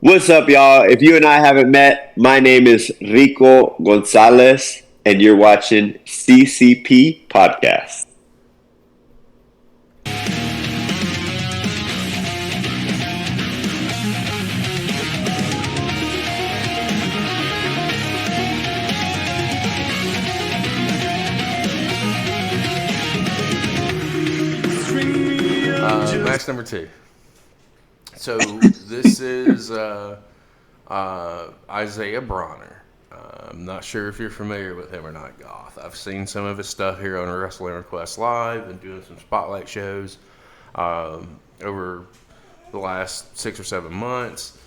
What's up, y'all? If you and I haven't met, my name is Rico Gonzalez, and you're watching CCP Podcast. Match number 2. So this is Isaiah Broner. I'm not sure if you're familiar with him or not, Goth. I've seen some of his stuff here on Wrestling Request Live and doing some spotlight shows over the last 6 or 7 months.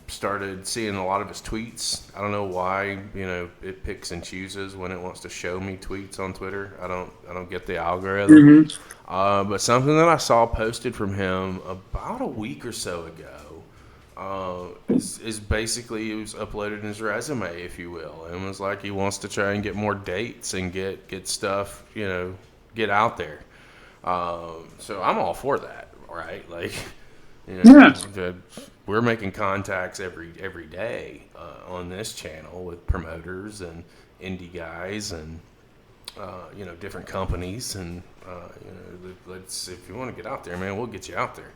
Started seeing a lot of his tweets. I don't know why, it picks and chooses when it wants to show me tweets on Twitter. I don't get the algorithm. But something that I saw posted from him about a week or so ago is basically, it was uploaded in his resume, if you will, and it was like he wants to try and get more dates and get stuff, get out there. So I'm all for that, right? Like, we're making contacts every day on this channel with promoters and indie guys and different companies, and let's, if you want to get out there, man, we'll get you out there.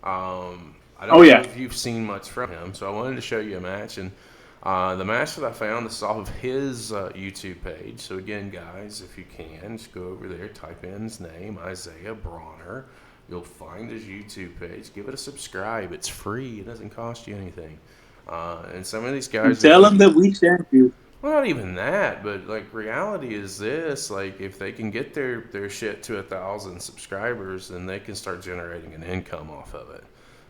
I don't know if you've seen much from him, so I wanted to show you a match, and the match that I found is off of his YouTube page. So again, guys, if you can, just go over there, type in his name, Isaiah Broner. You'll find his YouTube page. Give it a subscribe. It's free. It doesn't cost you anything. And some of these guys... Tell them that we sent you. Well, not even that, but, like, reality is this. Like, if they can get their shit to 1,000 subscribers, then they can start generating an income off of it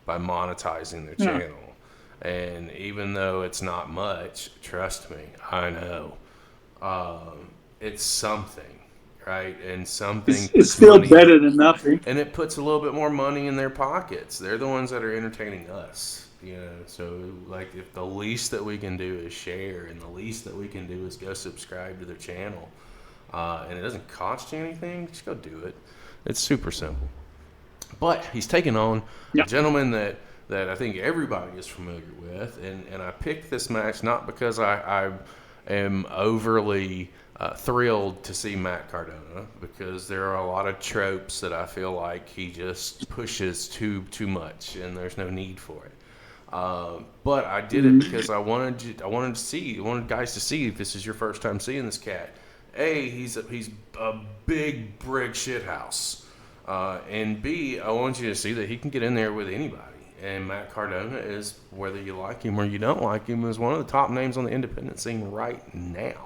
by monetizing their channel. And even though it's not much, trust me, I know, it's something. Right, and something. It's still better than nothing. And it puts a little bit more money in their pockets. They're the ones that are entertaining us, So, like, if the least that we can do is share, and the least that we can do is go subscribe to their channel, and it doesn't cost you anything, just go do it. It's super simple. But he's taking on a gentleman that I think everybody is familiar with, and I picked this match not because I am overly thrilled to see Matt Cardona, because there are a lot of tropes that I feel like he just pushes too much, and there's no need for it. But I did it because I wanted guys to see, if this is your first time seeing this cat, A, he's a big brick shithouse, and B, I want you to see that he can get in there with anybody. And Matt Cardona is, whether you like him or you don't like him, is one of the top names on the independent scene right now.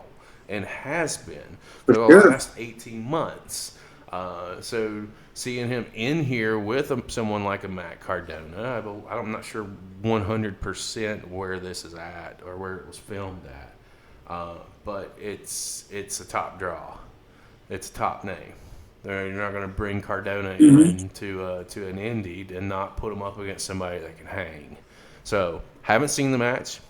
And has been for the last 18 months. So seeing him in here with someone like a Matt Cardona, I'm not sure 100% where this is at or where it was filmed at. But it's a top draw. It's a top name. You're not going to bring Cardona into an indie and not put him up against somebody that can hang. So haven't seen the match.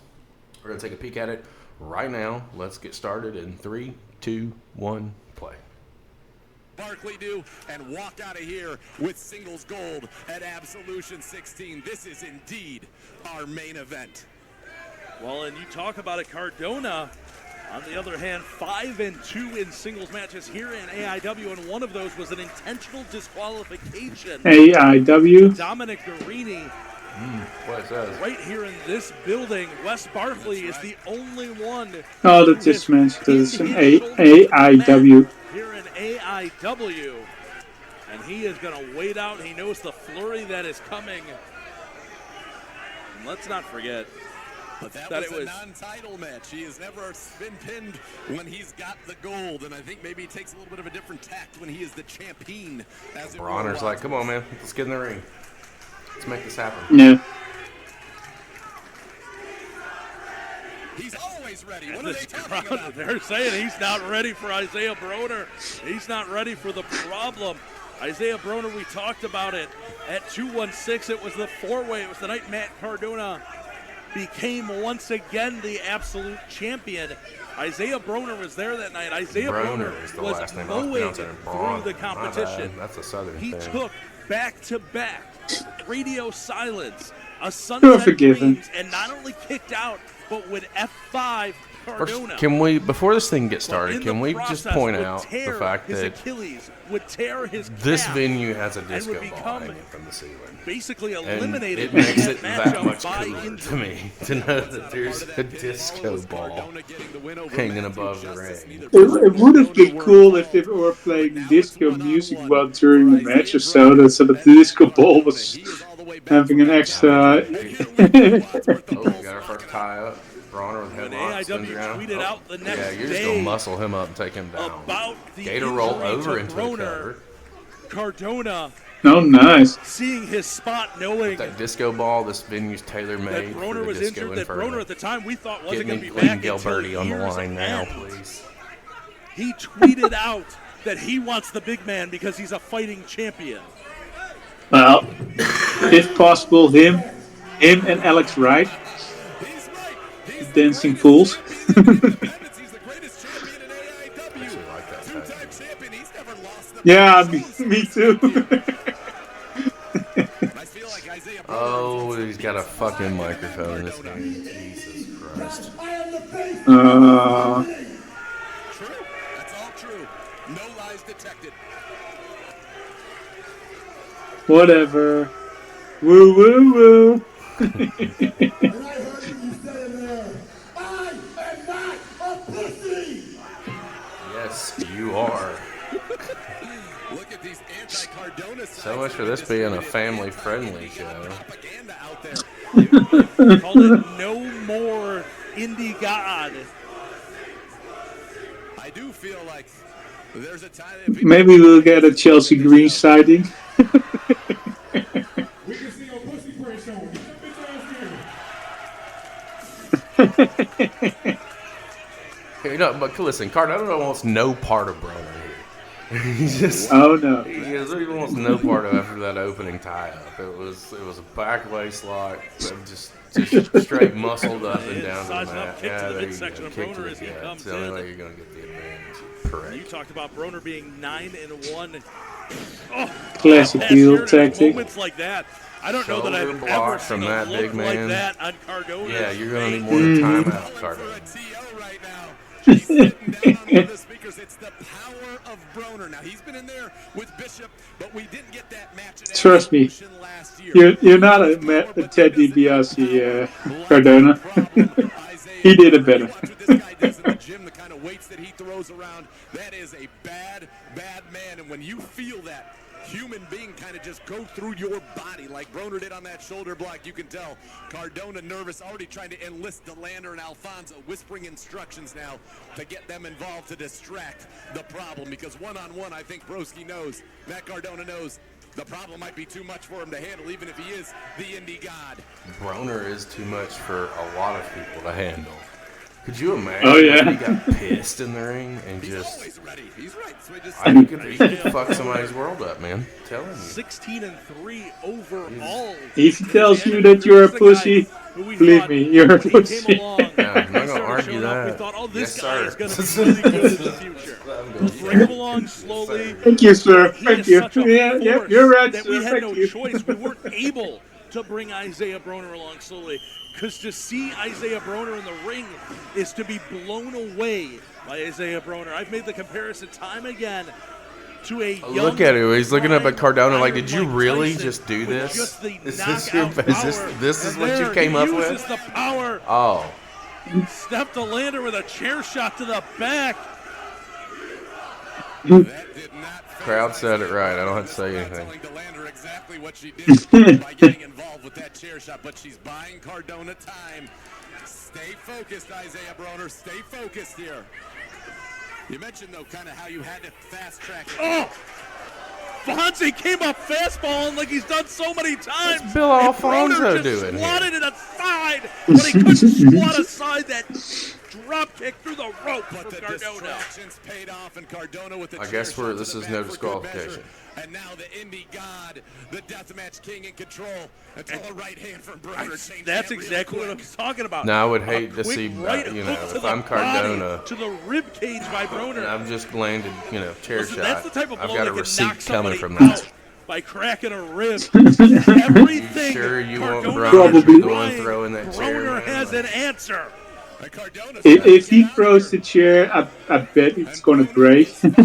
We're going to take a peek at it right now. Let's get started in 3, 2, 1, play. Barkley do and walk out of here with singles gold at Absolution 16. This is indeed our main event. Well, and you talk about it, Cardona, on the other hand, 5-2 in singles matches here in AIW, and one of those was an intentional disqualification. AIW. Dominic Guarini. What it says. Right here in this building, Wes Barkley is the only one. Oh, that just mentioned it's an AIW. Here in AIW. And he is going to wait out. He knows the flurry that is coming. And let's not forget. But that was a non-title match. He has never been pinned when he's got the gold, and I think maybe he takes a little bit of a different tact when he is the champion. Bronner's like, come on, man, let's get in the ring. Let's make this happen. Yeah. He's always ready. What are they talking about? They're saying he's not ready for Isaiah Broner. He's not ready for the problem. Isaiah Broner, we talked about it. At 216, it was the four-way. It was the night Matt Cardona became once again the absolute champion. Isaiah Broner was there that night. Isaiah Broner was mowing through the competition. That's a southern thing. He took back-to-back radio silence a sunset forgiven. dreams, and not only kicked out, but with F5 Cardona. Can we, before this thing gets started, In can the we just process point would out the tear fact his that Achilles, would tear his this calf, venue has a and disco would ball become hanging from the ceiling? basically And eliminated it makes in it that that matchup much by cooler to injury. me to know that there's a disco ball hanging above the ring. It would have been cool if they were playing disco music while during the match or so the disco ball was having an extra. Oh, we got our first tie up. Broner with When headlock, spins AIW around. tweeted out the next Yeah, you're just day going to muscle him up and take him down. about the Gator roll injury over to into the Broner, cover. Cardona Oh, nice. seeing his spot, knowing That disco ball, this venue's tailor-made that for Broner the was disco injured, that inferno. Broner at the time we thought wasn't Get going me to be Glenn back until Gilberti on the years line now, end. please. He tweeted out that he wants the big man because he's a fighting champion. Well, if possible, him and Alex Wright, the Dancing Fools. Yeah, me too. Oh, he's got a fucking microphone in this game. Jesus Christ. True. That's all true. No lies detected. Whatever. Woo woo woo. And I heard you saying there, I am not a pussy. Yes, you are. Look at these anti-Cardona So much for this being a family-friendly show. propaganda out there. Called it No More Indie God. I do feel like there's a time that people Maybe we'll get a Chelsea Green sighting. We can see your pussy print showing. Get that bitch ass here. You know, but listen, Cardona wants no part of Broner here. He just, Oh no. he wants no part of after that opening tie-up. It was a back waist lock, just straight muscled up and down to the Sizing up, mat. kick to Yeah, the there you midsection go. of Kick to Broner the as he gut. comes It's the only in. way you're gonna get the advantage. You prick. You talked about Broner being 9-1. Classic Past heel year, and tactic. Moments like that. I don't know that Shoulder I've block ever from seen that a look big like man. that on Cardona. Yeah, you're gonna need more than timeout, for a Cardona. TO right now. He's sitting down on one of the speakers. It's the power of Broner. Now, he's been in there with Bishop, but we didn't get that match at Trust me, Evolution last year. you're not a Ted DiBiase, Cardona. He did it better. Watch what this guy does in the gym, the kind of weights that he throws around. That is a bad, bad man. And when you feel that human being kind of just go through your body like Broner did on that shoulder block, you can tell Cardona nervous, already trying to enlist Delander and Alfonso, whispering instructions now to get them involved to distract the problem. Because one-on-one, I think Broski knows, Matt Cardona knows, the problem might be too much for him to handle, even if he is the indie god. Broner is too much for a lot of people to handle. Could you imagine Oh, yeah. if he got pissed in the ring and He's just... always ready. He's right. So he just He could fuck somebody's world up, man. I'm telling you. 16-3 overall. If he tells you that you're a pussy, believe me, you're a pussy. Yeah, I'm not gonna argue that. We thought, oh, this Yes, guy sir. is going to be really good in the future. Bring him along slowly. Thank you, sir. He Thank is you. such a Yeah, force you're right, that sir. we had Thank no you. choice. We weren't able to bring Isaiah Broner along slowly. Because to see Isaiah Broner in the ring is to be blown away by Isaiah Broner. I've made the comparison time again to a young, Look at him. He's looking up at Cardona like, Iron did you Mike really Tyson just do with this? just the Is this knockout your, power. this is And what you there came he up uses with? the power. Oh. Step Delander with a chair shot to the back. That did not Crowd said it right. I don't have to say anything. telling Delander exactly what she did by getting involved with that chair shot, but she's buying Cardona time. Stay focused, Isaiah Broner. Stay focused here. You mentioned, though, kind of how you had to fast track it. Oh! Fonzie came up fastballing like he's done so many times. What's Bill And Alfonso Broner just doing here? swatted it aside, but he couldn't swat aside that drop kick through the rope But from the Cardona. distractions paid off, and Cardona with the I chair guess shot to this the is back no for good disqualification. measure. And now the indie god, the deathmatch king in control, until a right hand from Broner changed That's that real exactly what I quick. was talking about. Now I would A hate to quick see, right you know, hook to if the I'm Cardona, body, to the rib cage by and Broner. I've just landed, chair Listen, shot. that's the type of I've blow got that a can receipt knock coming somebody from out that. by cracking a rib. Everything Sure you want Cardona Broner to be the is one trying, throwing that chair, Broner man? has an answer. If he throws the chair, I bet it's gonna break. And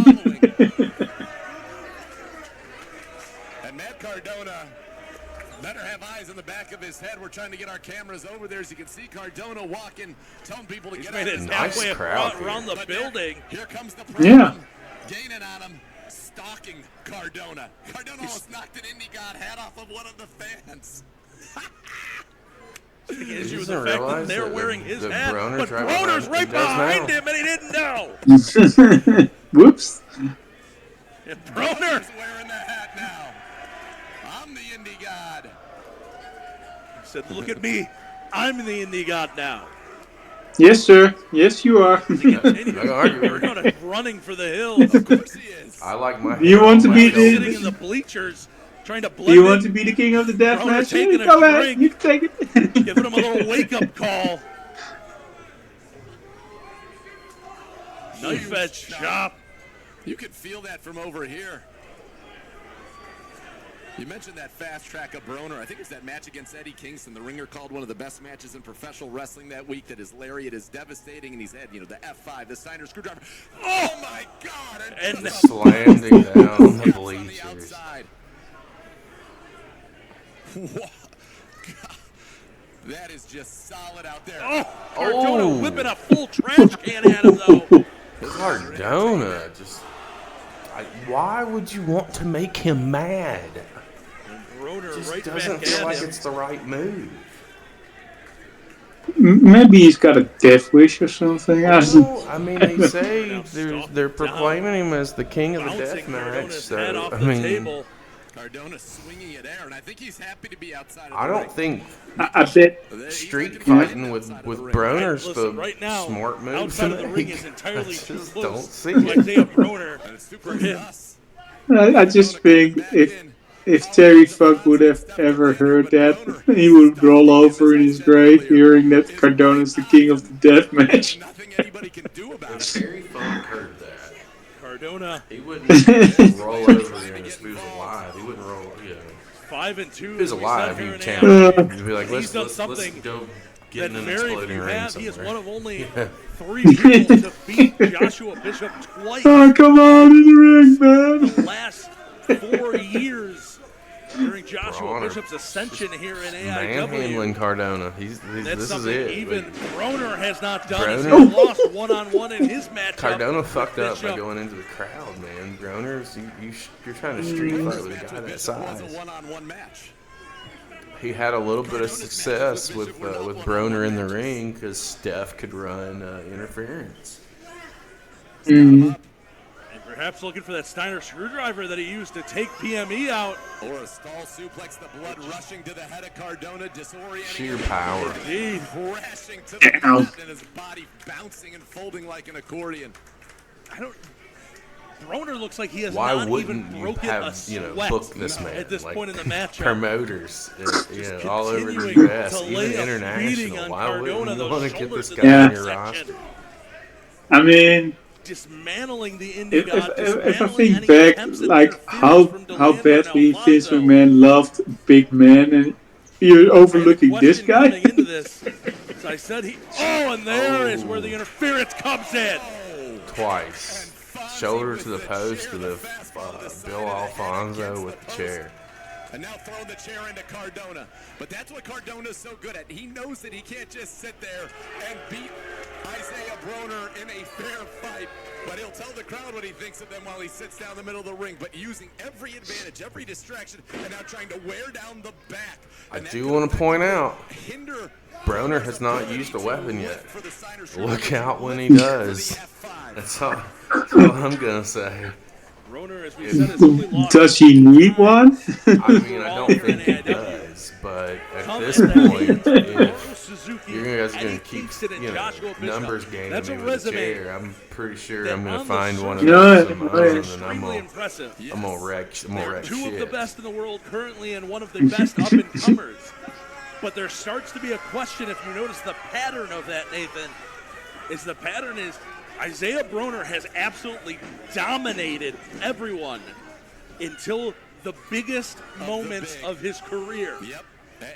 Matt Cardona better have eyes in the back of his head. We're trying to get our cameras over there, as you can see Cardona walking, telling people to He's get made out it of halfway crowd around the building. Here comes the problem. Yeah. Gaining on him, stalking Cardona. Cardona almost knocked an Indie God hat off of one of the fans. The issue is doesn't the fact that realize they're that wearing his hat, Broner's but right Broner's right behind behind him. him, and he didn't know. Whoops. And Broner He's wearing the hat now. I'm the Indie God. said, "Look at me, I'm the Indie God now." Yes, sir. Yes, you are. gonna argue with you. Broner running for the hills. Of course he is. I like my. Do you hair want on to my be shoulders. Sitting in the bleachers, trying to Do blend you want to in, be the king of the death Broner match? taking a Go ahead. drink. You can take it. giving him a little wake-up call. Knife edge chop. You can feel that from over here. You mentioned that fast track of Broner. I think it's that match against Eddie Kingston. The Ringer called one of the best matches in professional wrestling that week. That his lariat is devastating, and he's had, the F5, the Steiner screwdriver. Oh my God! And Slanding down the bleachers. Outside. Wow. God. That is just solid out there. Cardona whipping a full trash can at him, though. Cardona just. Why would you want to make him mad? And Broner Just right doesn't back feel at like him. it's the right move. Maybe he's got a death wish or something. Well, I mean, they say they're proclaiming him as the king of the death Bouncing match. Cardona's head So off I the mean, table. Cardona swinging it air, and I think he's happy to be outside of the I don't think I bet. street fighting with Broner's Listen, the right now, smart move outside to of the make. ring is entirely I too just close don't see to it. Isaiah Broner And it's super for him. us. I just think if Terry Funk would have ever heard that, he would roll over in his grave hearing that Cardona's the king of the death match. Nothing anybody can do about it. Terry Funk heard that. Cardona He wouldn't roll over again if he was alive. He wouldn't roll. 5-2. If he was alive, he'd He'd challenge. He'd be like, He's let's done let's something go that get in an very exploding few ring have. He is somewhere. one of only 3 people to beat Joshua Bishop twice Oh, come on in the ring, in man. the last 4 years during Joshua Broner. Bishop's ascension here in Manhandling AIW. Cardona. That's This is something it. even Broner has not done. Broner- He's lost one-on-one in his matchup. Cardona with fucked up by Bishop. going into the crowd, man. Broner's, you're trying to street fight with a guy that Was a size. one-on-one match. He had a little bit of success with Broner in the ring because Steph could run interference. Mhm. And perhaps looking for that Steiner screwdriver that he used to take PME out. Or a stall suplex, the blood rushing to the head of Cardona, disorienting Sheer him. power. Indeed. Crashing to the Ow. mat and his body bouncing and folding like an accordion. Broner looks like he has Why not wouldn't even you broken a have sweat booked this man at this like point in the matchup. promoters, all over the continuing U.S., to even lay a beating international? on Why Cardona, wouldn't you those want to get shoulders this in guy the on your midsection. roster? I mean, Dismantling the indie if god, I dismantling think any back, attempts at like interference how from Delandro badly and Vince Alfonso. McMahon loved big men, and you're And the overlooking this question guy. coming into this, as I said, and there is where the interference comes in. Twice. Shoulder to the post to the Bill Alfonso with the chair. And now throwing the chair into Cardona. But that's what Cardona's so good at. He knows that he can't just sit there and beat Isaiah Broner in a fair fight. But he'll tell the crowd what he thinks of them while he sits down in the middle of the ring. But using every advantage, every distraction, and now trying to wear down the back. I do want to point out, Hinder Broner has not used a weapon yet. for the Steiner Look out when he does. That's all I'm going to say. Broner, as we said, has only lost. Does he need one? I mean, I don't think he does, but at this point, if you guys are going to keep, numbers gaming That's me a with a resume chair, I'm pretty sure that I'm going on to the find one of surface those is tomorrow, and then extremely impressive. I'm going to wreck They're two of the shit. best in the world currently and one of the best up-and-comers. But there starts to be a question if you notice the pattern of that, Nathan. The pattern is Isaiah Broner has absolutely dominated everyone until the biggest moments of his career. Yep.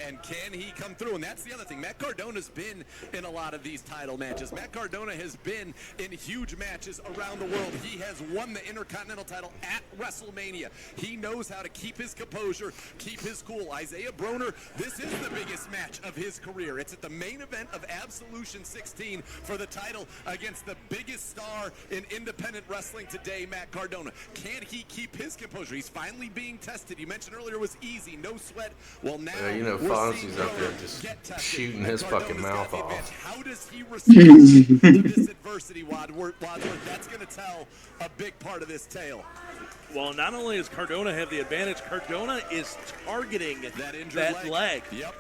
And can he come through? And that's the other thing. Matt Cardona's been in a lot of these title matches. Matt Cardona has been in huge matches around the world. He has won the Intercontinental title at WrestleMania. He knows how to keep his composure, keep his cool. Isaiah Broner, this is the biggest match of his career. It's at the main event of Absolution 16 for the title against the biggest star in independent wrestling today, Matt Cardona. Can he keep his composure? He's finally being tested. You mentioned earlier it was easy, no sweat. Well, now Fonzie's up there just shooting his fucking mouth off. How does he respond to this adversity, Wadsworth? That's going to tell a big part of this tale. Well, not only does Cardona have the advantage, Cardona is targeting that leg. Yep.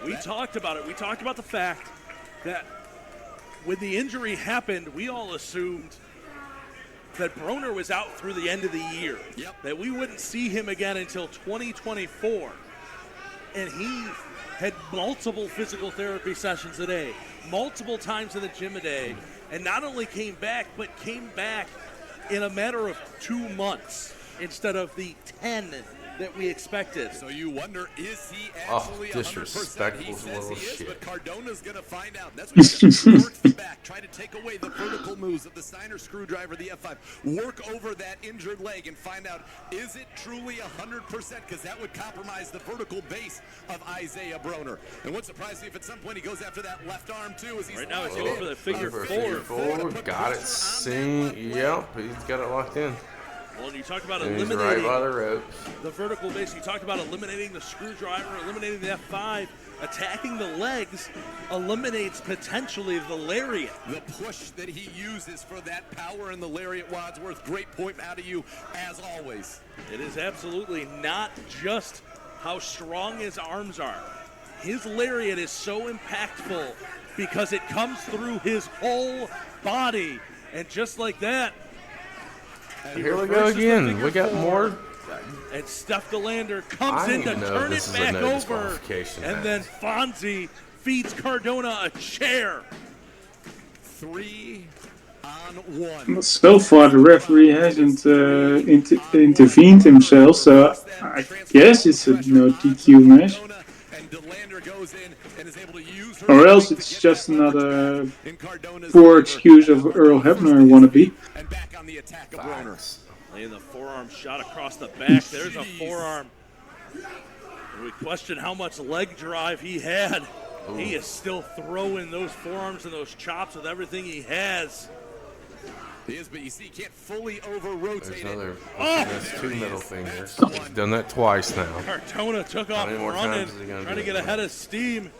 We talked about it. We talked about the fact that when the injury happened, we all assumed that Broner was out through the end of the year, that we wouldn't see him again until 2024. And he had multiple physical therapy sessions a day, multiple times in the gym a day, and not only came back, but came back in a matter of 2 months instead of the 10 that we expected. So you wonder, is he actually 100%? Disrespectful He says little he is, shit. but Cardona's going to find out. That's what he's going to work the back, try to take away the vertical moves of the Steiner screwdriver, the F5, work over that injured leg and find out, is it truly 100%? Because that would compromise the vertical base of Isaiah Broner. And what surprised me if at some point he goes after that left arm too. As he's right now he's going for the figure four. Got it seen. Yep, he's got it locked in. Well, you talked about He's eliminating right by the ropes. The vertical base. You talked about eliminating the screwdriver, eliminating the F5, attacking the legs, eliminates potentially the lariat. The push that he uses for that power in the lariat, Wadsworth. Great point out of you, as always. It is absolutely not just how strong his arms are. His lariat is so impactful because it comes through his whole body. And just like that, here we go again. We got more. And Steph DeLander comes in to turn it back over. And then Fonzie feeds Cardona a chair. 3-on-1. So far, the referee hasn't intervened himself, so I guess it's a no DQ match. Or else it's just another poor excuse of Earl Hebner wannabe. And back on the attack of Broner. Laying the forearm shot across the back. There's a forearm. We question how much leg drive he had. Ooh. He is still throwing those forearms and those chops with everything he has. He is, but you see, he can't fully over-rotate it. That's 2 middle fingers. He's done that twice now. Cardona took off running, trying to get ahead of steam.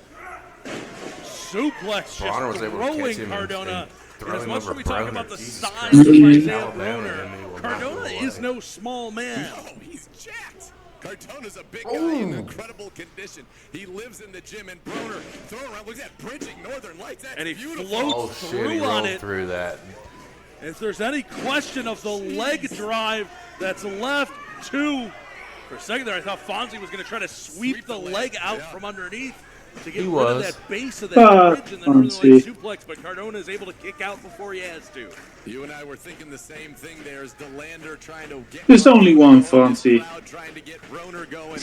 Suplex Broner was just able to catch throwing him Cardona. and as much as we talk about the Jesus size Christ. of Isaiah Broner, Cardona is no small man. No, he's jacked. Cardona's a big guy in incredible condition. He lives in the gym, and Broner throwing around. Look at that, bridging Northern Lights. That's and he beautiful. floats through on it. Through that. If there's any question of the leg drive that's left to, for a second there, I thought Fonzie was going to try to sweep the leg out from underneath to get rid of that base of that bridge and the Northern Lights suplex, but Cardona is able to kick out before he has to. You and I were thinking the same thing there as DeLander trying to get There's only one Fonzie. Trying to get Broner going,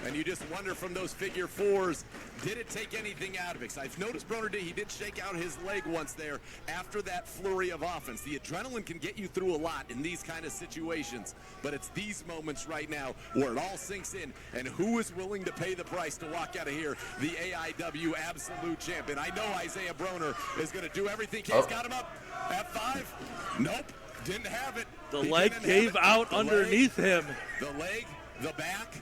and you just wonder from those figure fours, did it take anything out of it? I've noticed Broner he did shake out his leg once there after that flurry of offense. The adrenaline can get you through a lot in these kind of situations, but it's these moments right now where it all sinks in, and who is willing to pay the price to walk out of here? The AIW Absolute Champion. I know Isaiah Broner is going to do everything. He's got him up. F5. Nope. Didn't have it. The leg gave out underneath him. The leg, the back.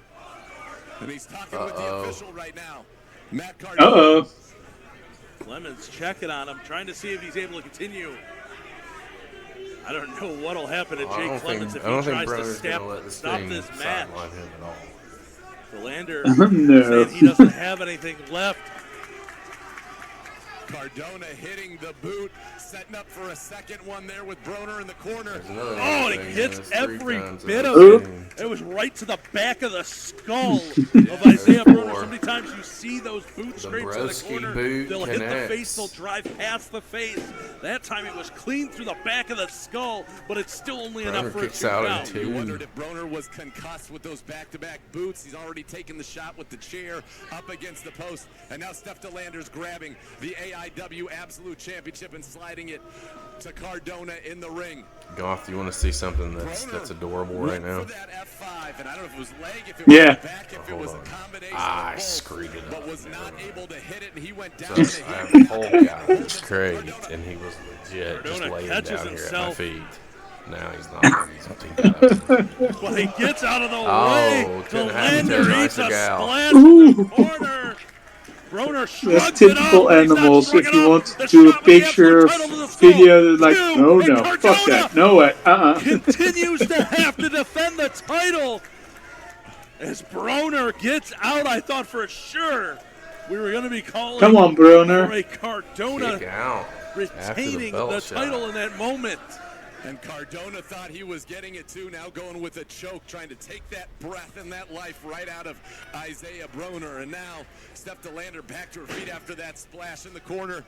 And he's talking with the official right now. Matt Cardona. Clemens checking on him, trying to see if he's able to continue. I don't know what'll happen to Jake Clemens if he tries to stop this match. DeLander saying he doesn't have anything left. Cardona hitting the boot, setting up for a second one there with Broner in the corner. Oh, and he hits every bit of Oop. it. It was right to the back of the skull of Isaiah Broner. So many times you see those boot scrapes in the Broski corner. boot They'll hit the connects. face, they'll drive past the face. That time it was clean through the back of the skull, but it's still only enough Broner for a kicks 2 out in count. two. You wondered if Broner was concussed with those back-to-back boots. He's already taken the shot with the chair up against the post. And now Steph DeLander's grabbing the AIW Absolute Championship and sliding it to Cardona in the ring. Goff, you want to see something that's adorable right now? For that F5, and I don't know if it was leg, if it was Yeah. back, if it was a combination I of both, screwed it but up. was not able to hit it, and he went down. So I have a whole guy that's Craig, and he was legit just Cardona laying catches down here at my himself. feet. Now he's not. He's Well, he gets out of the Oh, way. couldn't have DeLander been eats a nicer gal. splash in the corner. Broner shrugs That's it typical off. He's not animals. If shrugging you off. want The to do a shot with the picture absolute of title to the skull. video, they're like, Two, no, and no, fuck Cardona that. No way. continues to have to defend the title. As Broner gets out, I thought for sure we were going to be calling Come on, for Broner. a Cardona kick out. retaining belt the shot. title in that moment. And Cardona thought he was getting it too, now going with a choke, trying to take that breath and that life right out of Isaiah Broner. And now Steph DeLander back to her feet after that splash in the corner.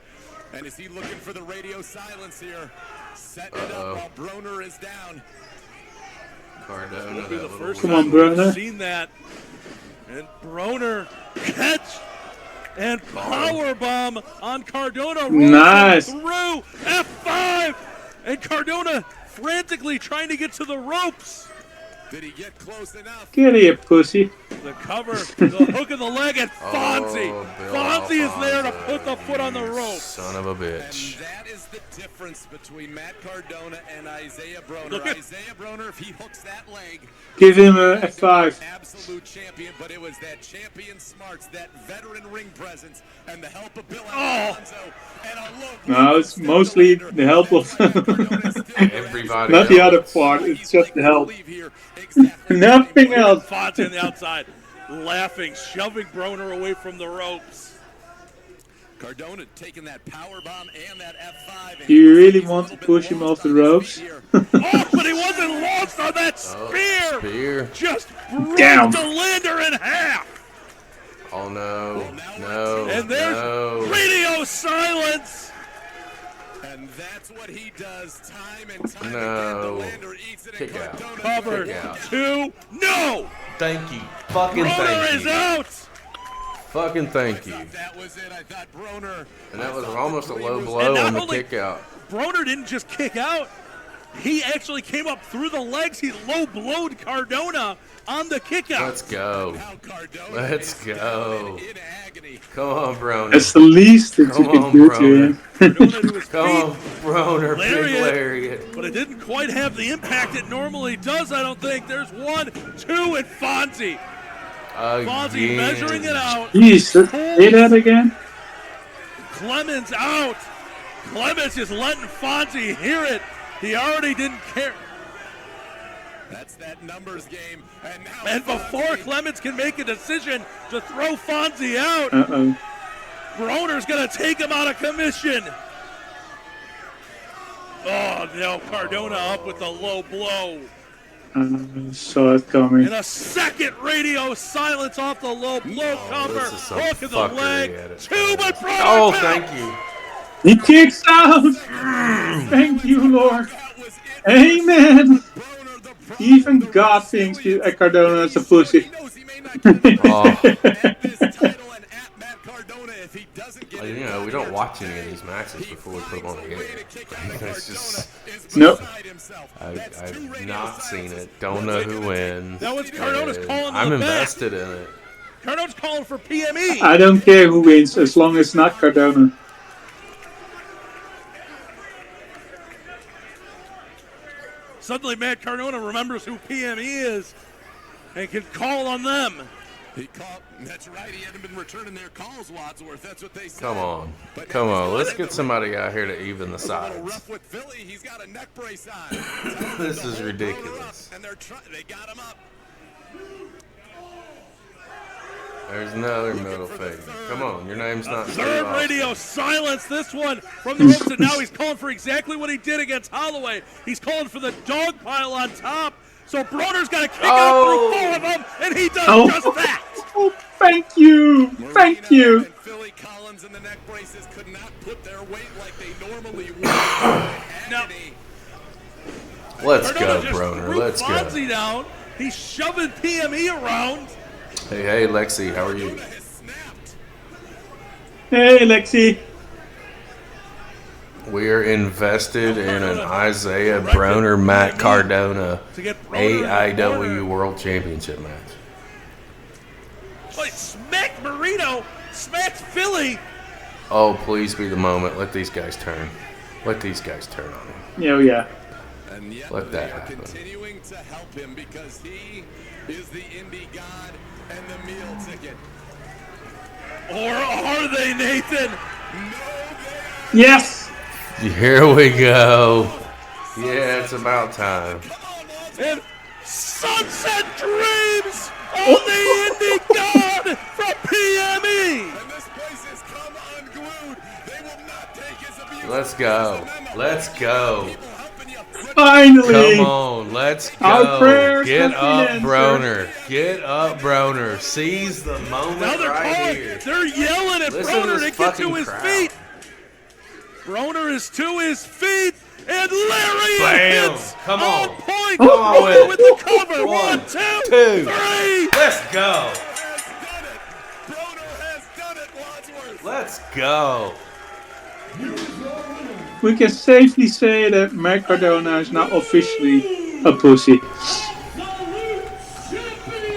And is he looking for the radio silence here? Setting it up while Broner is down. Cardona, It'll be the that little first Come time on, we've Broner. seen that. And Broner catch and powerbomb on Cardona. Rolls Nice. him through F5. And Cardona frantically trying to get to the ropes. Did he get close enough? Get here, pussy. The cover, the hook of the leg, and Fonzie. Bill Fonzie is there to Alfonso, put the foot on the you rope. Son of a And bitch. that is the difference between Matt Cardona and Isaiah Broner. Look at- Isaiah Broner, if he hooks that leg, Give him a F5. absolute champion, but it was that champion smarts, that veteran ring presence, and the help of Bill Oh. Alfonso, and a low No, blow it's from mostly Steph the help of Cardona is still Everybody not the other else. part. It's just the help. leave here exactly Nothing else. Fonzie on the outside, laughing, shoving Broner away from the ropes. Cardona taking that power bomb and that F5. And Do you he really was a want to little push bit him lost off the on his ropes? feet here. Oh, but he wasn't lost on that spear. Spear. Just broke Down. DeLander in half. Oh no. No. And there's no. radio silence. And that's what he does time and time No. again. DeLander eats it, Kick and out. Cardona Cover Kick out. 2. No. Thank you. Fucking Broner thank is you. out. Fucking thank I you. thought that was it. I thought Broner. And that was I thought almost a the low three was- blow And not on the only- kick out. Broner didn't just kick out. He actually came up through the legs. He low blowed Cardona on the kick out. Let's go. How Cardona Let's is go. in agony. Come on, Broner. That's the least that you Come can on, do to Broner. him. Cardona to his Come feet. on, Broner. Big Lariat. lariat. But it didn't quite have the impact it normally does, I don't think. There's 1, 2, and Fonzie. Fonzie measuring it out. Jeez, say that again? Clemens out. Clemens is letting Fonzie hear it. He already didn't care. That's that numbers game. And now And before Clemens can make a decision to throw Fonzie out, Uh-oh. Broner's going to take him out of commission. Oh, no. Cardona up with the low blow. Saw it coming. And a second radio silence off the low blow cover. This is some Hook of the fuckery leg. at it. 2, but Broner Oh, out. thank you. He kicks out! Thank you, Lord. Amen! Broner, the pro- Even God thinks Cardona is a pussy. He knows he may not get it Oh. at this title and at Matt Cardona if he doesn't get it. You know, we don't watch any of these matches before we put them on the air. It's just, Nope. I've not seen it. Don't know who wins. That was Cardona's calling I'm the back. invested in it. Cardona's calling for PME. I don't care who wins as long as it's not Cardona. Suddenly, Matt Cardona remembers who PME is and can call on them. He called. That's right. He hadn't been returning their calls, Wadsworth. That's what they said. Come on. But Come now on. he's Let's in get the somebody out here to even the A little sides. rough with Philly. He's got a neck brace on. This To is hold Broner ridiculous. up, and they got him up. There's another middle finger. Come on, your name's not Steve Third Austin. radio silence this one from the ropes, and now he's calling for exactly what he did against Holloway. He's calling for the dog pile on top. So Broner's got to kick out through 4 of them, and he does just that. Oh, thank you. Thank Marino you. and Philly Collins in the neck braces could not put their weight like they normally would. Agony. Let's Cardona go, just Broner. threw Let's go. Fonzie down. He's shoving PME around. Hey, Lexi, how are you? Has snapped. Hey, Lexi. We are invested in an Isaiah Broner, Matt Cardona To get Broner in the corner. AIW World Championship match. Oh, he smacked Marino, smacked Philly. Oh, please be the moment. Let these guys turn. Let these guys turn on him. Oh, yeah. And yet Let they that are happen. continuing to help him because he is the indie god and the meal ticket. Or are they, Nathan? Yes. Here we go. Yeah, it's about time. And Sunset Dreams on the indie god from PME. And this place has come unglued. They will not take his abuse. Let's go. Let's go. People helping you. Finally. Come on, let's Our go. prayers Get have up, been answered. Broner. Get up, Broner. Seize the moment Now they're right calling. here. They're yelling at Listen to Broner this to get to fucking his crowd. feet. Broner is to his feet, and Larry Bam. hits Come on. point. Come on Broner with with it. the cover. 1, 1, 2, 2. 3. Let's go. Has done it. Broner has done it, Wadsworth. Let's go. We can safely say that Matt Cardona is now officially a pussy.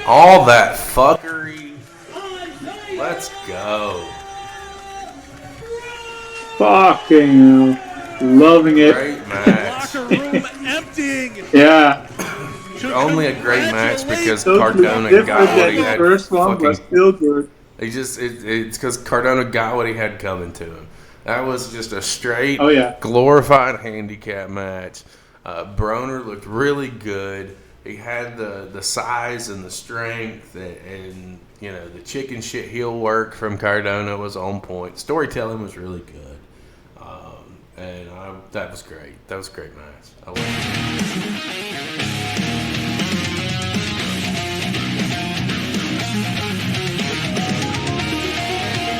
All that fuckery. Let's go. Fucking hell. Loving it. Great match. Locker room emptying. Yeah. Only a great match because Totally Cardona different got what than he the had. first one, but Fucking, still good. it's because Cardona got what he had coming to him. That was just a straight, Oh, yeah. glorified handicap match. Broner looked really good. He had the size and the strength, and you know the chicken shit heel work from Cardona was on point. Storytelling was really good, and that was great. That was a great match. I loved it.